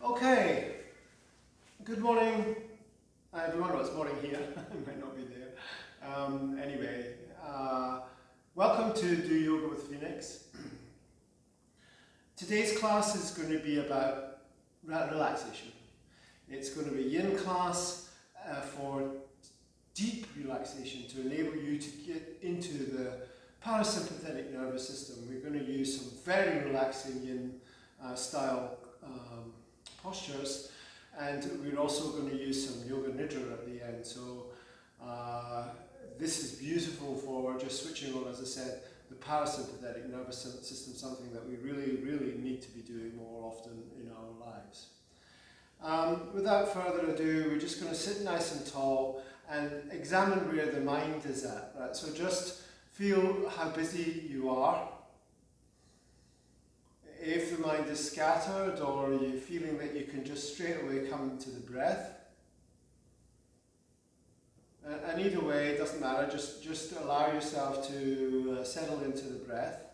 Okay, good morning everyone. Well, it's morning here, it might not be there. Anyway, welcome to Do Yoga with Phoenix. Today's class is going to be about relaxation. It's going to be a yin class for deep relaxation to enable you to get into the parasympathetic nervous system. We're going to use some very relaxing yin style postures, and we're also going to use some yoga nidra at the end. So this is beautiful for just switching on, as I said, the parasympathetic nervous system, something that we really need to be doing more often in our lives. Without further ado, we're just going to sit nice and tall and examine where the mind is at. Right? So just feel how busy you are. If the mind is scattered, or you're feeling that you can just straight away come to the breath. And either way, it doesn't matter, just allow yourself to settle into the breath.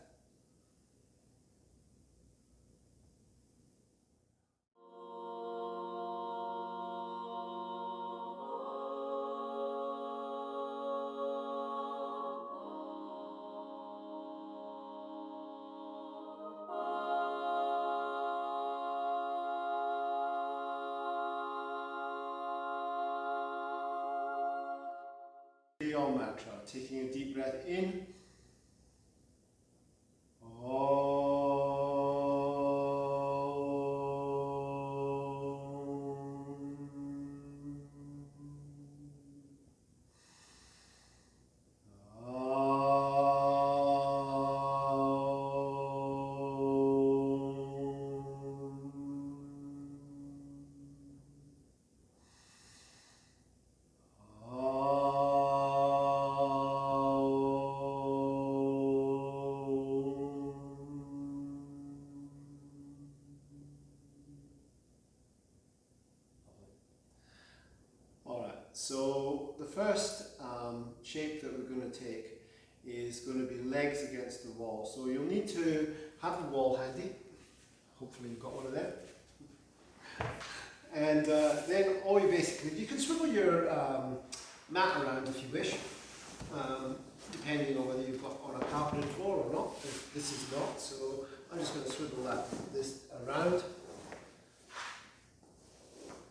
The Om mantra, taking a deep breath in. So the first shape that we're going to take is going to be legs against the wall. So you'll need to have the wall handy. Hopefully you've got one of them. And then all you can swivel your mat around if you wish, depending on whether you've got on a carpeted floor or not. This is not, so I'm just going to swivel this around,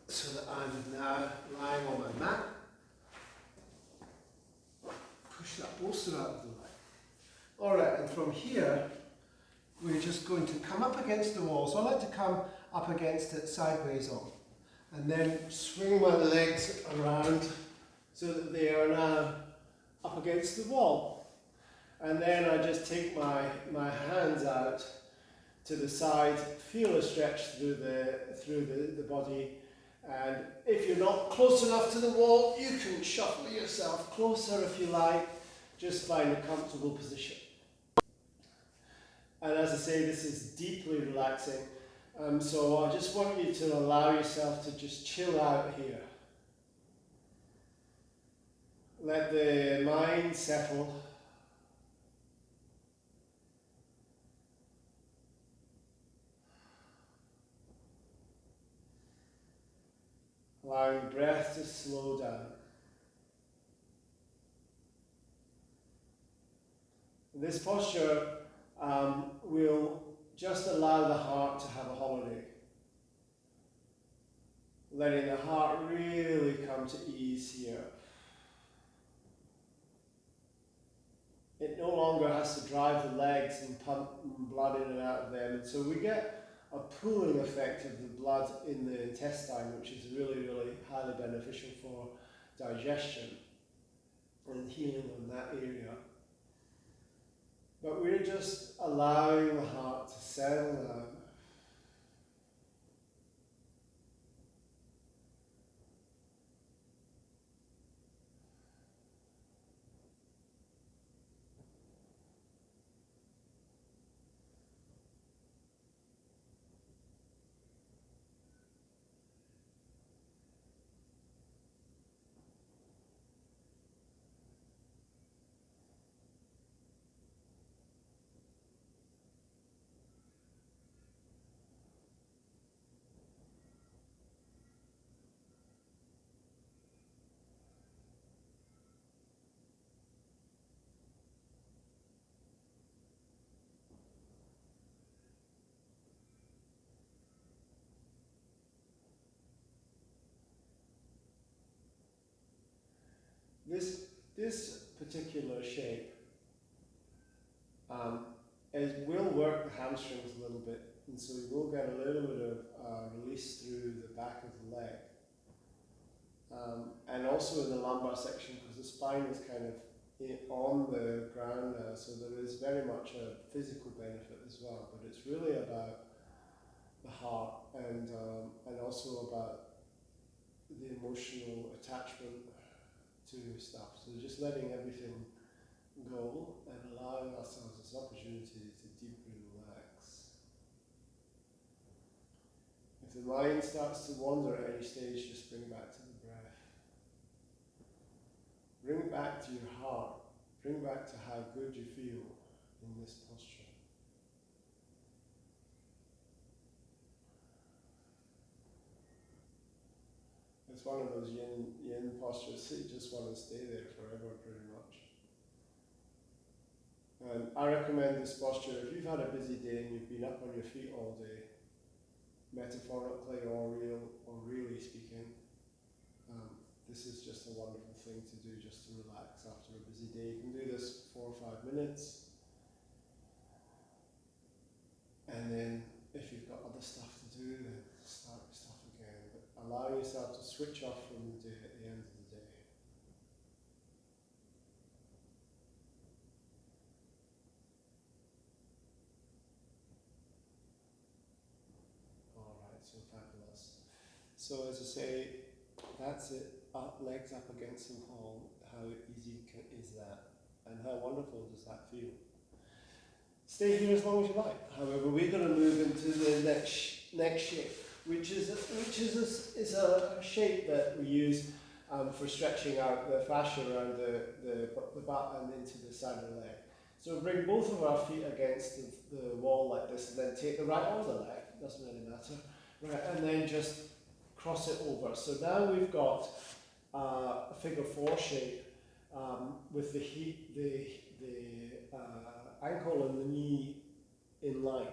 so that I'm now lying on my mat. Push that bolster out of the way. Alright, and from here, we're just going to come up against the wall. So I like to come up against it sideways on, and then swing my legs around so that they are now up against the wall. And then I just take my hands out to the side, feel a stretch through the body. And if you're not close enough to the wall, you can shuffle yourself closer if you like. Just find a comfortable position. And as I say, this is deeply relaxing. So I just want you to allow yourself to just chill out here. Let the mind settle. Allowing breath to slow down. This posture will just allow the heart to have a holiday. Letting the heart really come to ease here. It no longer has to drive the legs and pump blood in and out of them. And so we get a pooling effect of the blood in the intestine, which is really highly beneficial for digestion and healing in that area. But we're just allowing the heart to settle down. this particular shape will work the hamstrings a little bit, and so you will get a little bit of release through the back of the leg. And also in the lumbar section, because the spine is kind of on the ground now, so there is very much a physical benefit as well, but it's really about the heart and also about the emotional attachment to stuff. So just letting everything go and allowing ourselves this opportunity to deeply relax. If the mind starts to wander at any stage, just bring back to the breath. Bring it back to your heart. Bring back to how good you feel in this posture. It's one of those yin postures that you just want to stay there forever, pretty much. And I recommend this posture if you've had a busy day and you've been up on your feet all day, metaphorically or really speaking. This is just a wonderful thing to do, just to relax after a busy day. You can do this 4 or 5 minutes. And then if you've got other stuff to do, then start your stuff again. But allow yourself to switch off from the day at the end of the day. Alright, so fabulous. So as I say, that's it. Up, legs up against the wall. How easy is that? And how wonderful does that feel? Stay here as long as you like. However, we're going to move into the next shape, which is a shape that we use for stretching out the fascia around the butt and into the side of the leg. So bring both of our feet against the wall like this, and then take the right or the left, doesn't really matter, right, and then just cross it over. So now we've got a figure 4 shape with the ankle and the knee in line.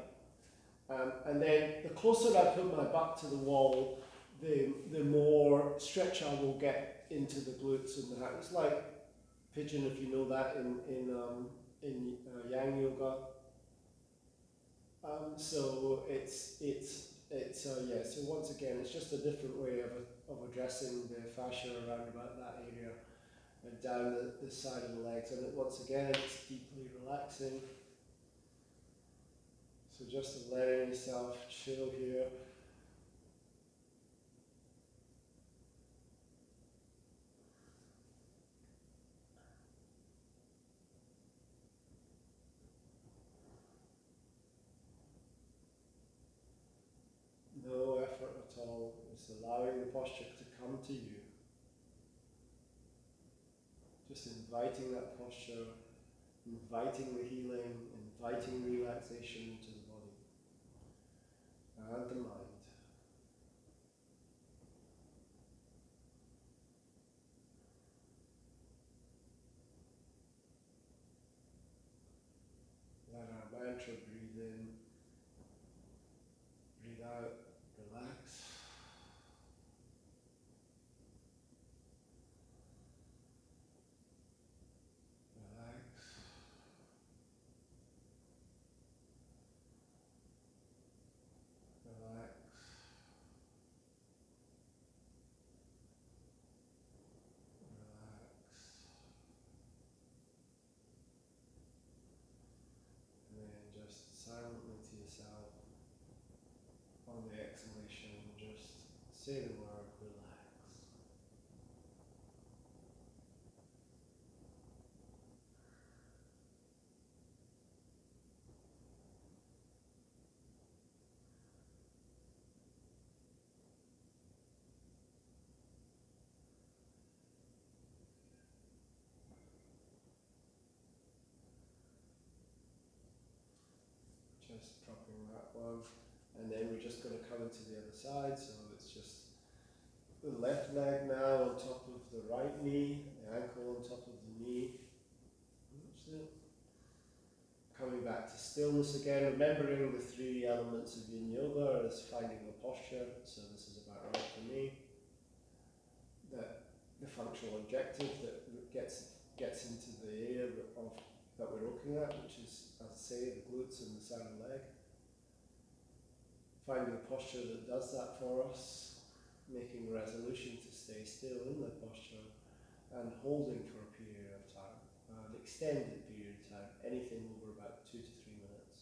And then the closer I put my butt to the wall, the more stretch I will get into the glutes and the hand. It's like pigeon, if you know that, in Yang Yoga. So so once again, it's just a different way of addressing the fascia around about that area and down the side of the legs. And once again, it's deeply relaxing. So just letting yourself chill here. No effort at all. It's allowing the posture to come to you. Just inviting that posture, inviting the healing, inviting relaxation into the body and the mind. Let our mantra breathe in, breathe out, relax. Silently to yourself on the exhalation, just say the word relax. Just dropping that one, and then we're just going to come into the other side, so it's just the left leg now on top of the right knee, the ankle on top of the knee. That's it. Coming back to stillness again, remembering the 3 elements of Yin Yoga as finding the posture, so this is about right for me. The functional objective that gets gets into the area that we're looking at, which is, as I say, the glutes and the side of the leg. Finding a posture that does that for us, making resolution to stay still in the posture and holding for a period of time, an extended period of time, anything over about 2 to 3 minutes.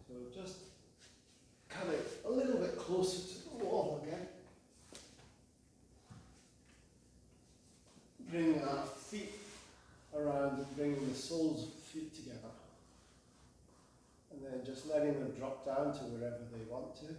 So just coming a little bit closer to the wall again. Bringing our feet around, bringing the soles of the feet together. And then just letting them drop down to wherever they want to.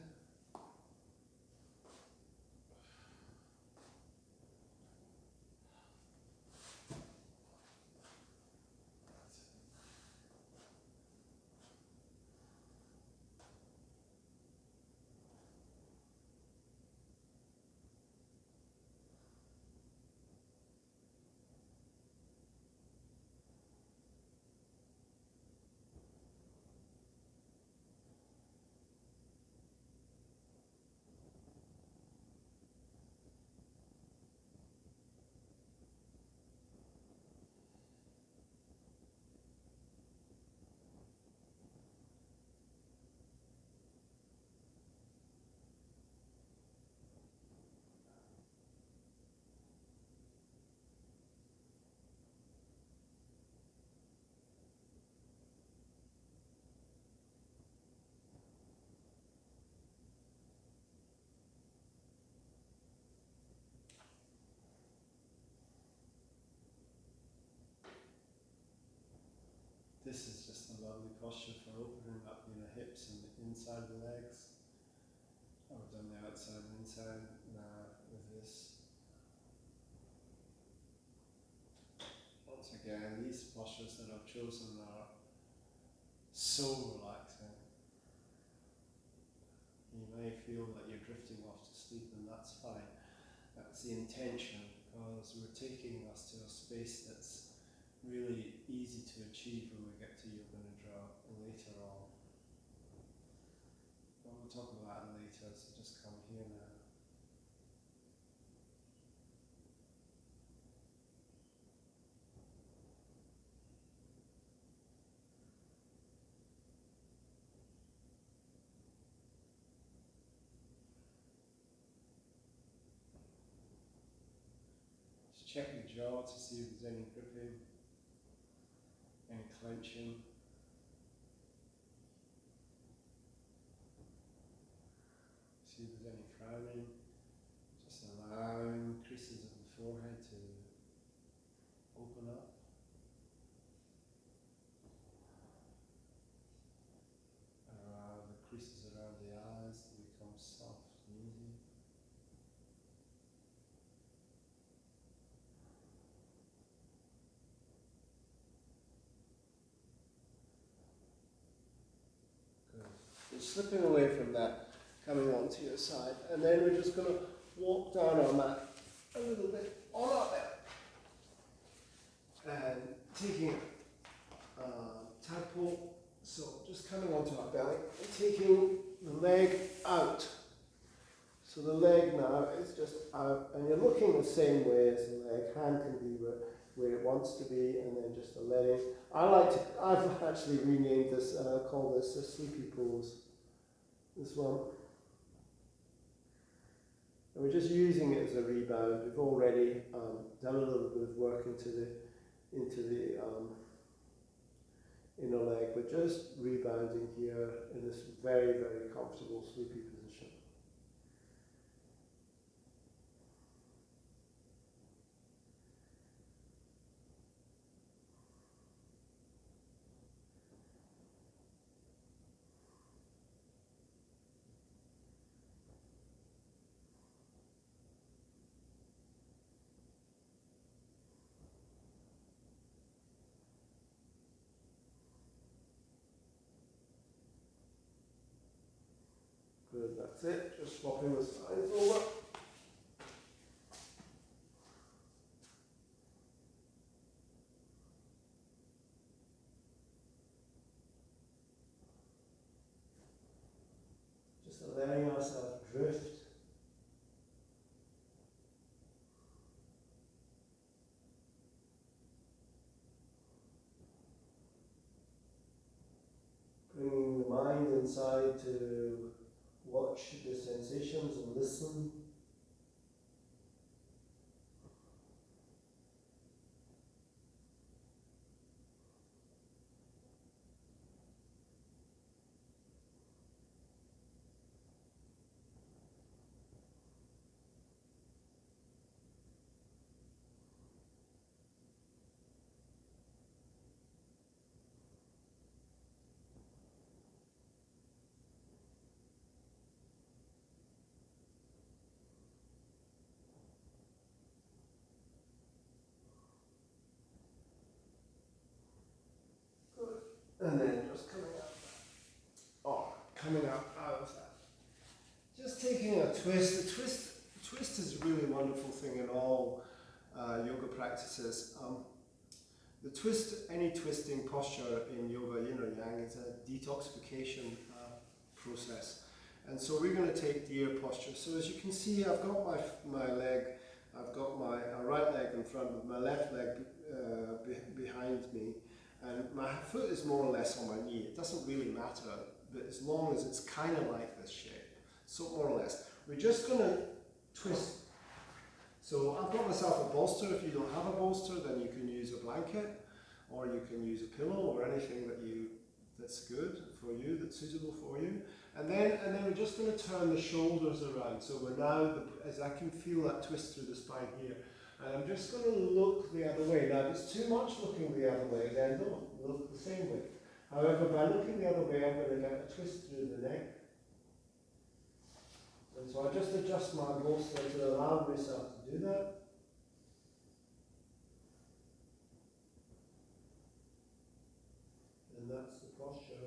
This is just a lovely posture for opening up the hips and the inside of the legs. I've done the outside and inside now with this. Once again, these postures that I've chosen are so relaxing. You may feel that you're drifting off to sleep, and that's fine. That's the intention, because we're taking us to a space that's really easy to achieve when we get to Yoga Nidra later on. But we'll talk about it later, so just come here now. Just check the jaw to see if there's any gripping, any clenching. See if there's any frowning. Just allowing creases of the forehead to open up. Allow the creases around the eyes to become soft and easy. Good. So slipping away from that, coming onto your side, and then we're just going to walk down our mat a little bit on our belly, and taking tadpole. So just coming onto our belly and taking the leg out. So the leg now is just out, and you're looking the same way as the leg. Hand can be where it wants to be, and then just a letting. I've actually renamed this, call this the sleepy pose, this one. And we're just using it as a rebound. We've already done a little bit of work into the inner leg, but just rebounding here in this very, very comfortable sleepy position. Good, that's it. Just swapping the sides over. Just letting ourselves drift. Bringing the mind inside to watch the sensations and listen. And then just coming up. Oh, coming up out of that. Just taking a twist. The twist is a really wonderful thing in all yoga practices. The twist, any twisting posture in yoga, yin or yang, is a detoxification process. And so we're going to take deer posture. So as you can see, I've got my leg, I've got my right leg in front of my left leg behind me. And my foot is more or less on my knee. It doesn't really matter, but as long as it's kind of like this shape. So more or less. We're just going to twist. So I've got myself a bolster. If you don't have a bolster, then you can use a blanket, or you can use a pillow, or anything that's good for you, that's suitable for you. And then we're just going to turn the shoulders around. So we're now, as I can feel that twist through the spine here. And I'm just going to look the other way. Now, if it's too much looking the other way, then don't look the same way. However, by looking the other way, I'm going to get a twist through the neck. And so I just adjust my bolster to allow myself to do that. And that's the posture,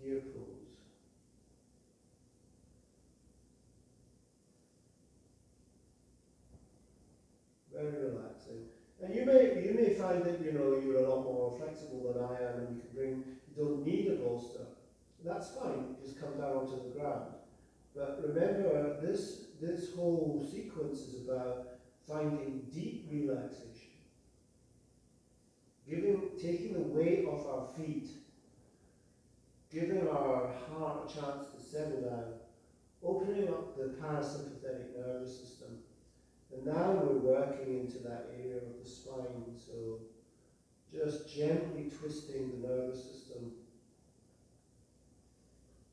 deer pose. Very relaxing. And you may find that you're a lot more flexible than I am, and you don't need a bolster. That's fine. Just come down onto the ground. But remember, this whole sequence is about finding deep relaxation, taking the weight off our feet, giving our heart a chance to settle down, opening up the parasympathetic nervous system. And now we're working into that area of the spine, so just gently twisting the nervous system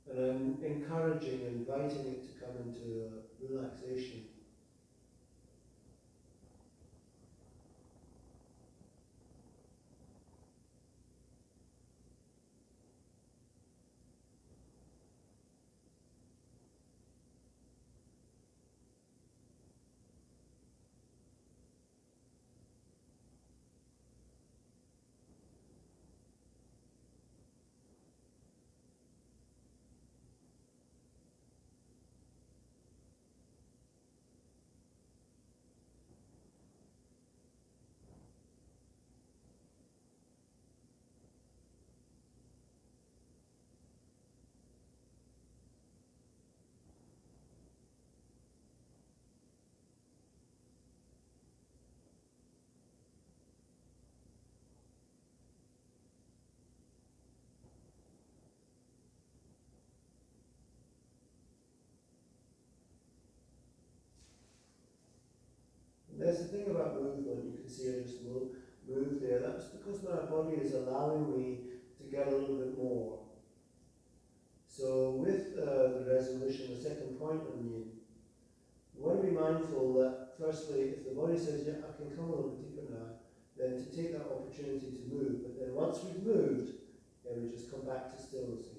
and then encouraging, inviting it to come into relaxation. yes, the thing about movement, you can see I just move there. That's because my body is allowing me to get a little bit more. So with the resolution, the second point on you, you want to be mindful that firstly, if the body says, yeah, I can come a little bit deeper now, then to take that opportunity to move. But then once we've moved, then we just come back to stillness again.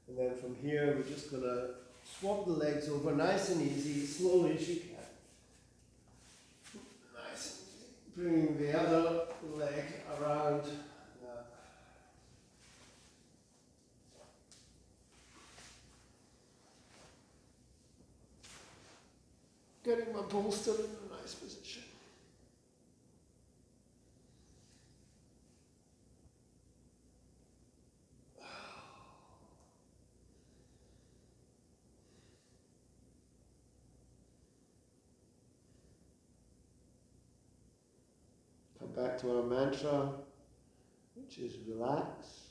And then from here, we're just going to swap the legs over nice and easy, slowly as you can. Nice and easy. Bring the other leg around. Getting my bolster in a nice position. Come back to our mantra, which is relax.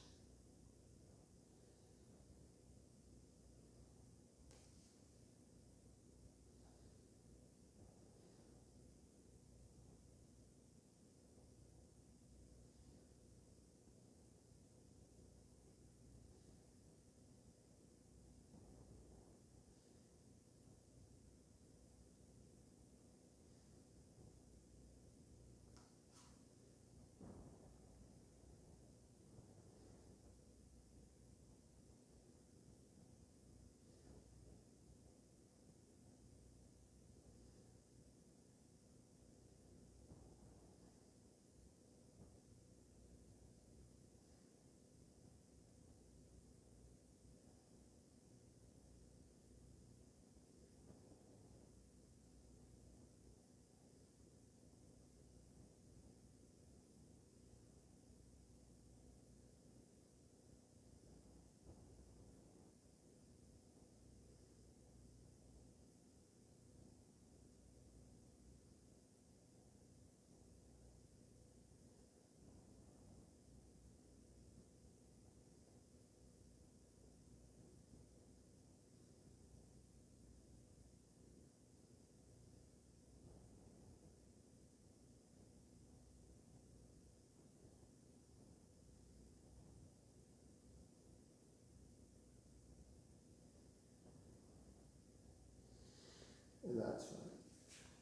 And that's fine.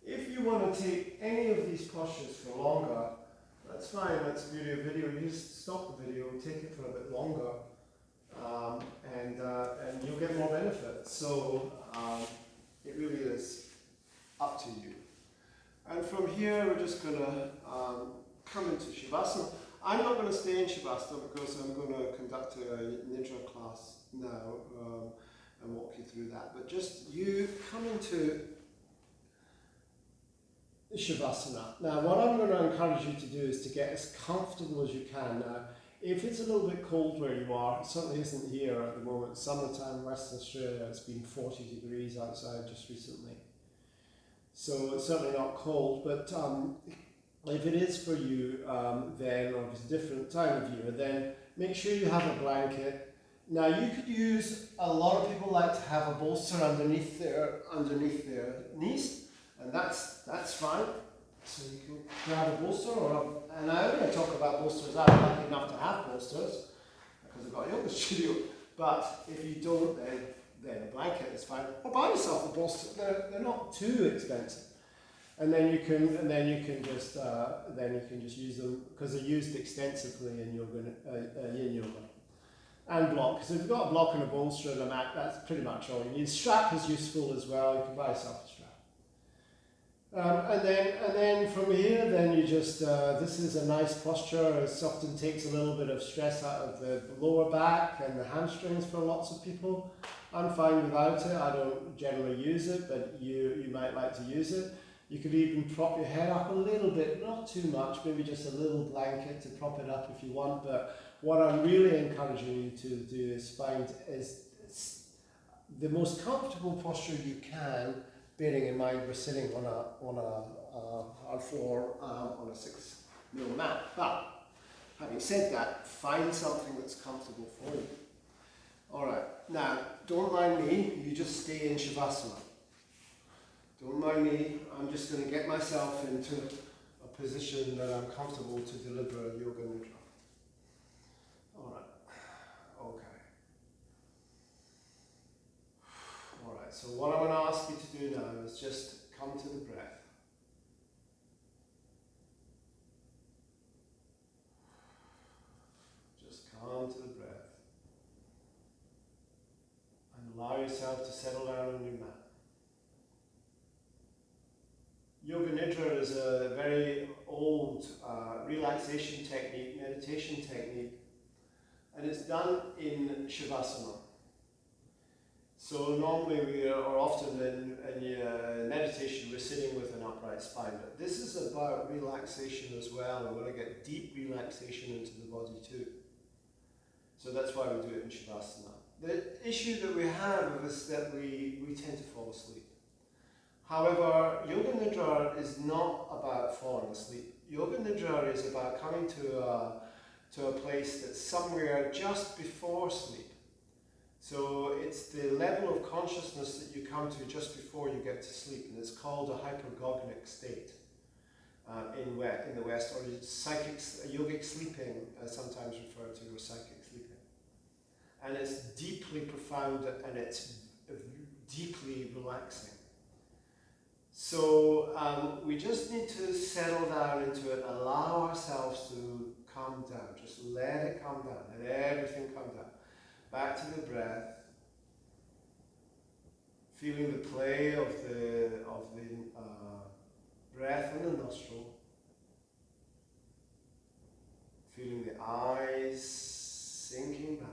If you want to take any of these postures for longer, that's fine, that's the beauty of video. You just stop the video, take it for a bit longer, and you'll get more benefit. So it really is up to you. And from here, we're just going to come into Shavasana. I'm not going to stay in Shavasana because I'm going to conduct a Nidra class now and walk you through that. But just you come into Shavasana. Now, what I'm going to encourage you to do is to get as comfortable as you can. Now, if it's a little bit cold where you are, it certainly isn't here at the moment. Summertime in Western Australia, it's been 40 degrees outside just recently. So it's certainly not cold, but if it is for you, then, or if it's a different time of year, then make sure you have a blanket. Now, you could use, a lot of people like to have a bolster underneath their knees, and that's fine. So you can grab a bolster, and I only talk about bolsters. I'm lucky enough to have bolsters because I've got a yoga studio. But if you don't, then a blanket is fine. Or buy yourself a bolster. They're not too expensive. And then you can just use them because they're used extensively in yin yoga. And block. So if you've got a block and a bolster and a mat, that's pretty much all you need. Strap is useful as well. You can buy yourself a strap. And then from here, then you just, this is a nice posture. It often takes a little bit of stress out of the lower back and the hamstrings for lots of people. I'm fine without it. I don't generally use it, but you might like to use it. You could even prop your head up a little bit, not too much, maybe just a little blanket to prop it up if you want. But what I'm really encouraging you to do is find the most comfortable posture you can, bearing in mind we're sitting on hard floor on a 6mm mat. But having said that, find something that's comfortable for you. Alright, now don't mind me, you just stay in Shavasana. Don't mind me, I'm just going to get myself into a position that I'm comfortable to deliver a Yoga Nidra. Alright, okay. Alright, so what I'm going to ask you to do now is just come to the breath. Just come to the breath. And allow yourself to settle down on your mat. Yoga Nidra is a very old relaxation technique, meditation technique, and it's done in Shavasana. So normally we are, or often in meditation, we're sitting with an upright spine, but this is about relaxation as well. We want to get deep relaxation into the body too. So that's why we do it in Shavasana. The issue that we have is that we tend to fall asleep. However, Yoga Nidra is not about falling asleep. Yoga Nidra is about coming to a place that's somewhere just before sleep. So it's the level of consciousness that you come to just before you get to sleep, and it's called a hypergognic state in the West, or yogic sleeping, sometimes referred to, or psychic sleeping. And it's deeply profound and it's deeply relaxing. So we just need to settle down into it, allow ourselves to calm down. Just let it calm down, let everything calm down. Back to the breath, feeling the play of the breath in the nostril, feeling the eyes sinking back,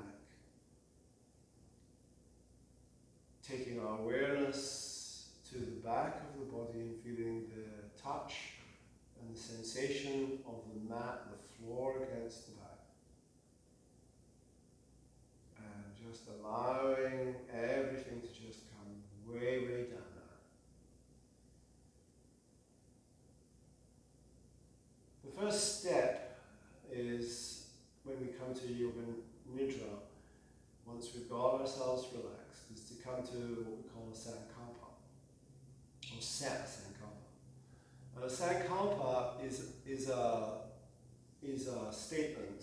taking our awareness to the back of the body and feeling the touch and the sensation of the mat, the floor against the back. And just allowing everything to just come way, way down now. The first step is when we come to Yoga Nidra, once we've got ourselves relaxed, is to come to what we call a Sankalpa, or set Sankalpa. And a Sankalpa is a statement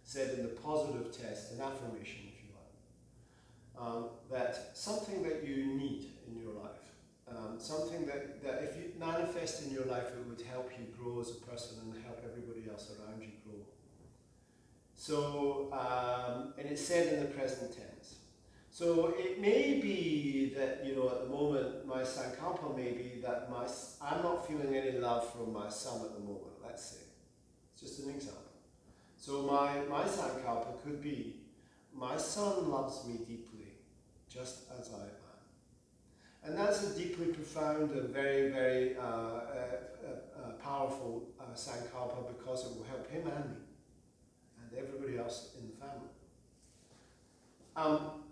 said in the positive test, an affirmation if you like, that something that you need in your life, something that if you manifest in your life, it would help you grow as a person and help everybody else around you grow. So, and it's said in the present tense. So it may be that, at the moment, my Sankalpa may be that I'm not feeling any love from my son at the moment, let's say. It's just an example. So my Sankalpa could be, my son loves me deeply, just as I am. And that's a deeply profound and very, very powerful Sankalpa, because it will help him and me, and everybody else in the family.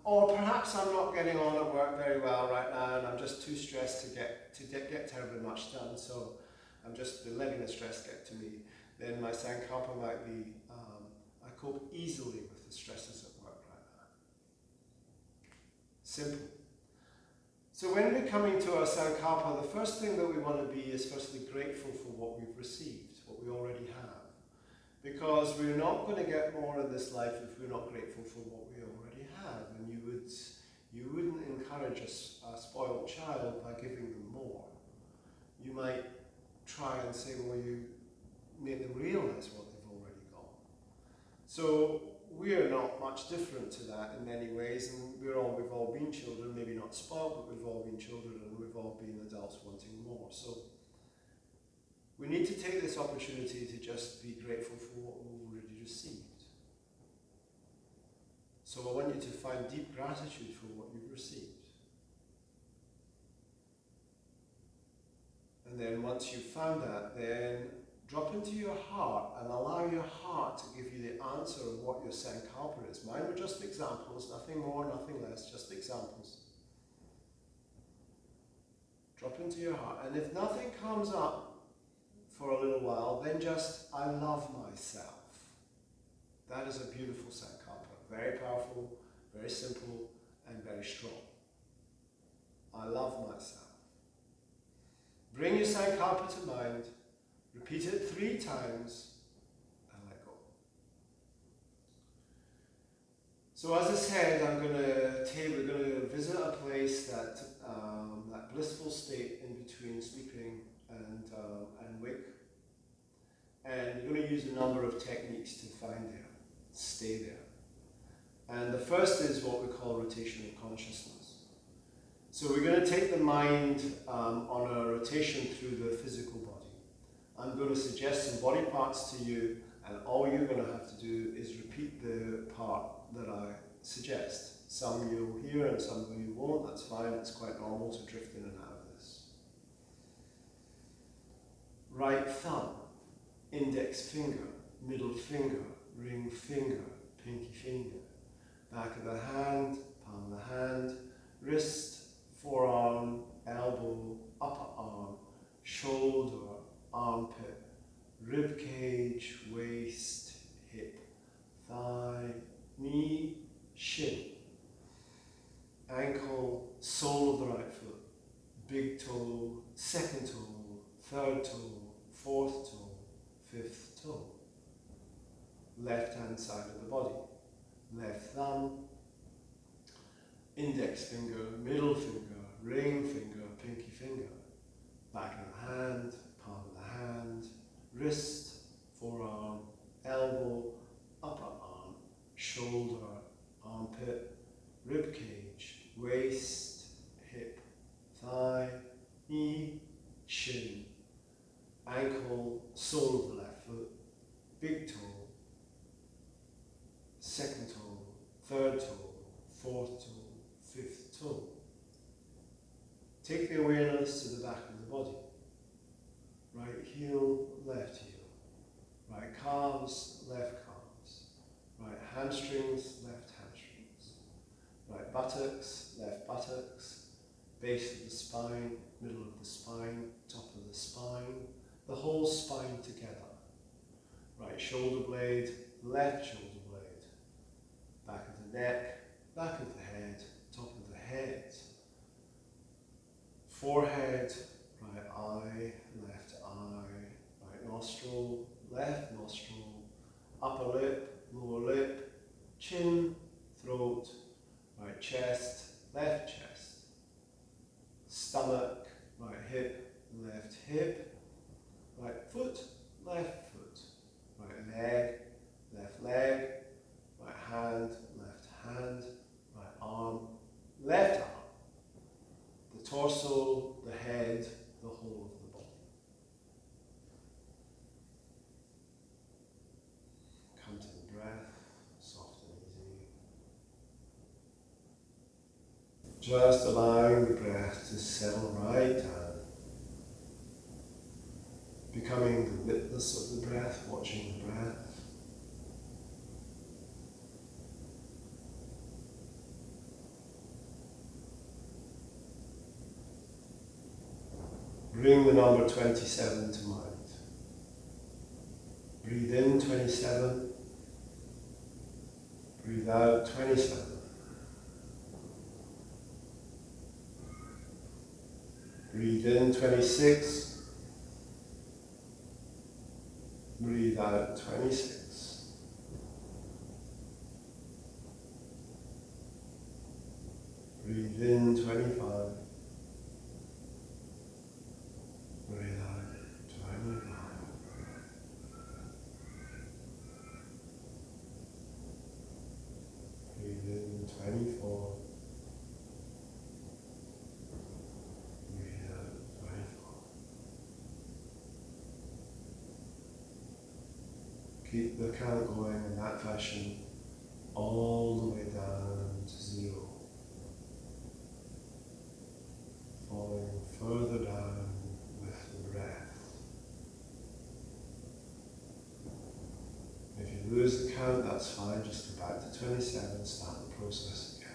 Or perhaps I'm not getting on at work very well right now, and I'm just too stressed to get terribly much done, so I'm just letting the stress get to me. Then my Sankalpa might be, I cope easily with the stresses at work right now. Simple. So when we're coming to our Sankalpa, the first thing that we want to be is firstly grateful for what we've received, what we already have. Because we're not going to get more in this life if we're not grateful for what we already have. And you wouldn't encourage a spoiled child by giving them more. You might try and say, well, you make them realize what they've already got. So we're not much different to that in many ways, and we've all been children, maybe not spoiled, but we've all been children, and we've all been adults wanting more. So we need to take this opportunity to just be grateful for what we've already received. So I want you to find deep gratitude for what you've received. And then once you've found that, then drop into your heart and allow your heart to give you the answer of what your Sankalpa is. Mine were just examples, nothing more, nothing less, just examples. Drop into your heart. And if nothing comes up for a little while, then just, I love myself. That is a beautiful Sankalpa. Very powerful, very simple, and very strong. I love myself. Bring your Sankalpa to mind, repeat it 3 times, and let go. So as I said, we're going to visit a place that blissful state in between sleeping and wake. And we're going to use a number of techniques to find there, stay there. And the first is what we call rotational consciousness. So we're going to take the mind on a rotation through the physical body. I'm going to suggest some body parts to you, and all you're going to have to do is repeat the part that I suggest. Some you'll hear and some you won't. That's fine. It's quite normal to drift in and out of this. Right thumb, index finger, middle finger, ring finger, pinky finger. Back of the hand, palm of the hand, wrist, forearm, elbow, upper arm, shoulder, armpit, rib cage, waist, hip, thigh, knee, shin, ankle, sole of the right foot, big toe, second toe, third toe, fourth toe, fifth toe, left hand side of the body, left thumb, index finger, middle finger, ring finger, pinky finger, back of the hand, palm of the hand, wrist, forearm, elbow, upper arm, shoulder, armpit, rib cage, waist, hip, thigh, knee, shin, ankle, sole of the left foot, big toe, second toe, third toe, fourth toe, fifth toe. Take the awareness to the back of the body. Right heel, left heel. Right calves, left calves. Right hamstrings, left hamstrings. Right buttocks, left buttocks. Base of the spine, middle of the spine, top of the spine. The whole spine together. Right shoulder blade, left shoulder blade. Back of the neck, back of the head, top of the head. Forehead, right eye, left eye, right nostril, left nostril, upper lip, lower lip, chin, throat, right chest, left chest, stomach, right hip, left hip, right foot, left foot, right leg, right hand, right arm, left arm, the torso, the head, the whole of the body. Come to the breath, soft and easy. Just allowing the breath to settle right down. Becoming the witness of the breath, watching the breath. Bring the number 27 to mind. Breathe in 27. Breathe out 27. Breathe in 26. Breathe out 26. Breathe in 25. Breathe out 25. Breathe in 24. Breathe out 24. Keep the count going in that fashion all the way down to 0. Falling further down with the breath. If you lose the count, that's fine, just go back to 27, start the process again.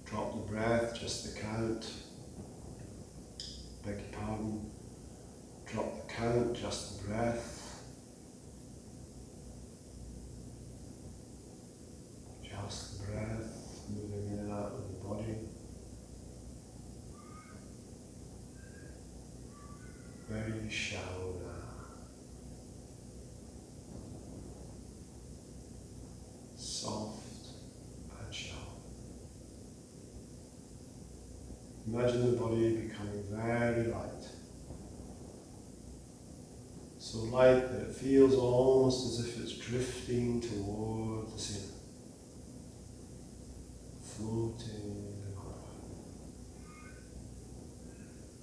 Drop the breath, just the count. Beg your pardon. Drop the count, just the breath. Just the breath, moving in and out of the body. Very shallow now. Soft and shallow. Imagine the body becoming very light. So light that it feels almost as if it's drifting toward the ceiling. Floating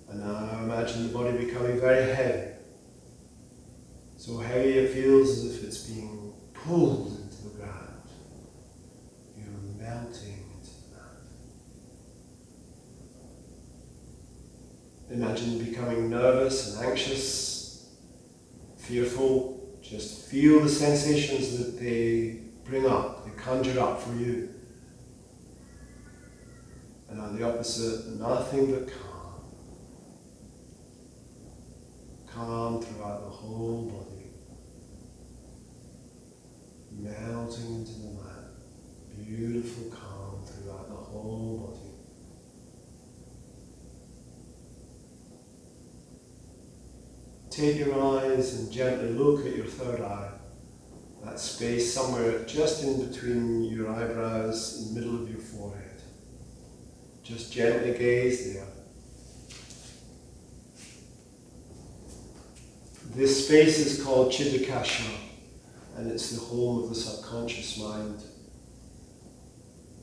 and now imagine the body becoming very heavy. So heavy it feels as if it's being pulled into the ground. You're melting into the ground. Imagine becoming nervous and anxious, fearful. Just feel the sensations that they bring up, they conjure up for you. And on the opposite, nothing but calm. Calm throughout the whole body. Melting into the mat. Beautiful calm throughout the whole body. Take your eyes and gently look at your third eye. That space somewhere just in between your eyebrows, in the middle of your forehead. Just gently gaze there. This space is called Chiddakasha, and it's the home of the subconscious mind.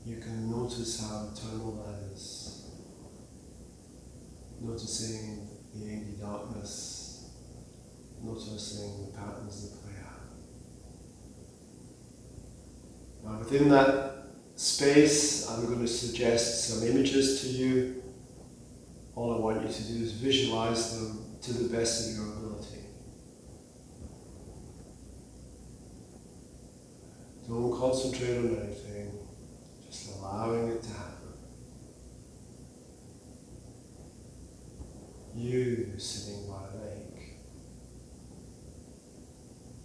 You can notice how eternal that is. Noticing the inky darkness, noticing the patterns that play out. Now within that space, I'm going to suggest some images to you. All I want you to do is visualize them to the best of your ability. Don't concentrate on anything, just allowing it to happen. You sitting by a lake.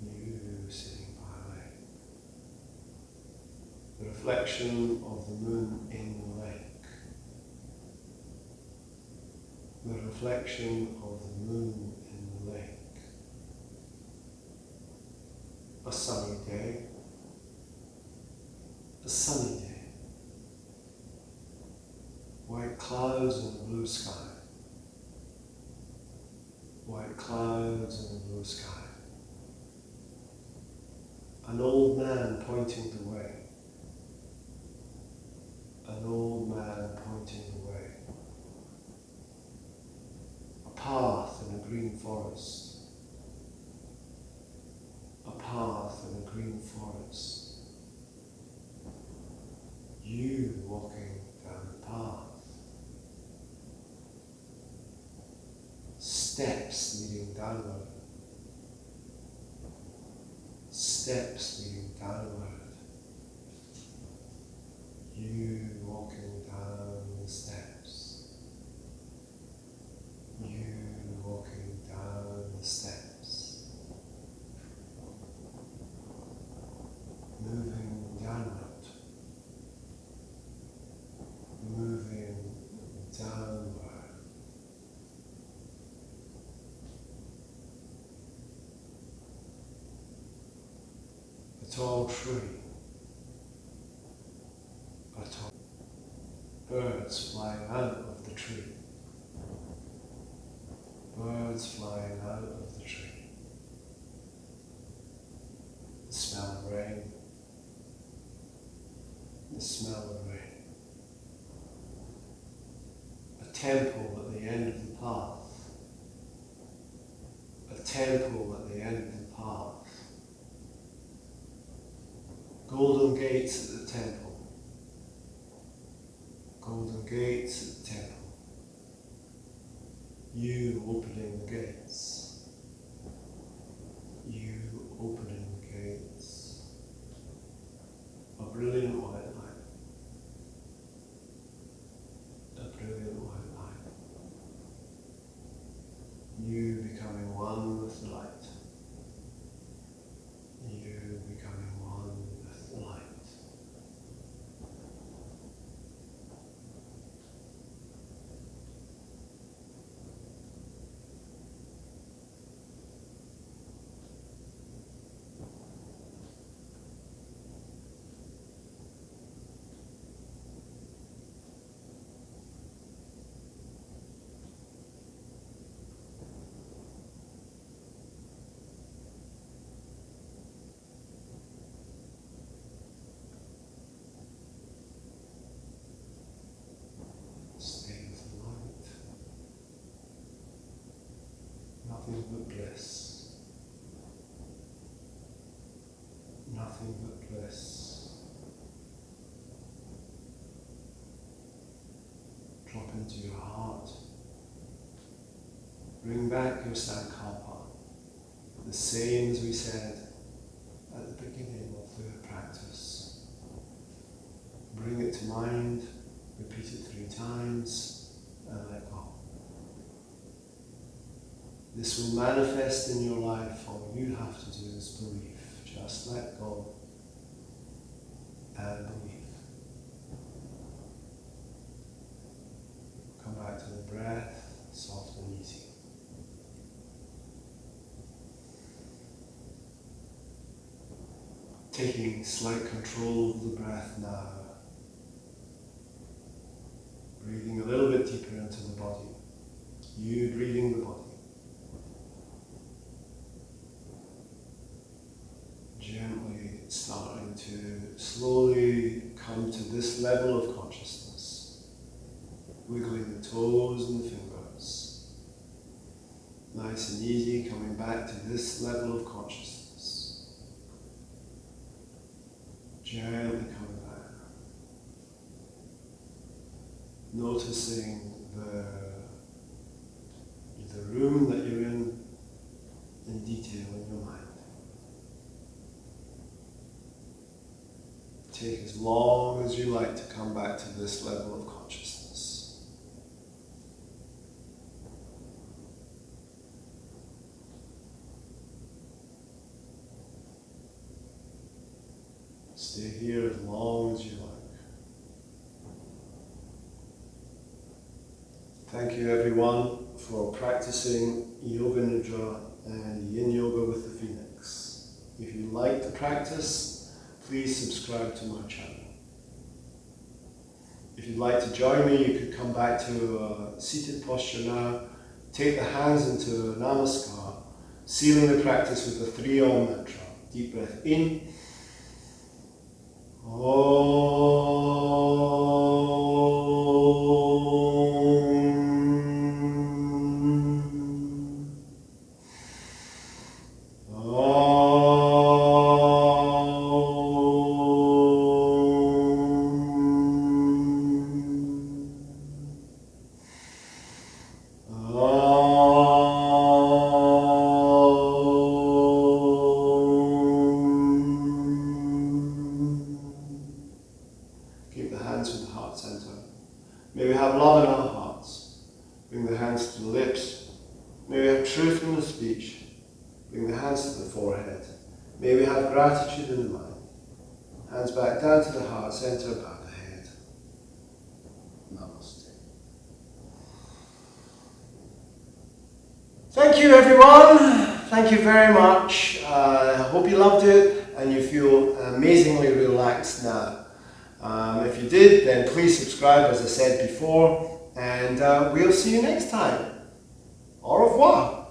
You sitting by a lake. The reflection of the moon in the lake. The reflection of the moon in the lake. A sunny day. A sunny day. White clouds and a blue sky. White clouds and a blue sky. An old man pointing the way. An old man pointing the way. A path in a green forest. A path in a green forest. You walking down the path. Steps leading downward. Steps leading downward. You walking down the steps. You walking down the steps. Moving downward. Moving downward. A tall tree. A tall birds flying out of the tree. Birds flying out of the tree. The smell of rain. The smell of rain. A temple at the end of the path. A temple at the end of the path. Golden gates at the temple. Golden gates at the temple. You opening the gates. You opening the gates. A brilliant white light. but bliss. Nothing but bliss. Drop into your heart. Bring back your Sankalpa, the same as we said at the beginning of the practice. Bring it to mind, repeat it 3 times, and let go. This will manifest in your life. All you have to do is believe. Just let go and believe. Come back to the breath, soft and easy. Taking slight control of the breath now. Breathing a little bit deeper into the body. You breathing the body. Gently starting to slowly come to this level of consciousness. Wiggling the toes and the fingers. Nice and easy, coming back to this level of consciousness. Gently coming back. Noticing the room that you're in detail in your mind. Take as long as you like to come back to this level of consciousness. Stay here as long as you like. Thank you everyone for practicing Yoga Nidra and Yin Yoga with the Phoenix. If you like the practice, please subscribe to my channel. If you'd like to join me, you could come back to a seated posture now. Take the hands into a Namaskar, sealing the practice with the 3 Om mantra. Deep breath in. May we have love in our hearts. Bring the hands to the lips. May we have truth in the speech. Bring the hands to the forehead. May we have gratitude in the mind. Hands back down to the heart center, above the head. Namaste. Thank you everyone. Thank you very much. I hope you loved it and you feel amazingly relaxed now. If you did, then please subscribe, as I said before, and we'll see you next time. Au revoir.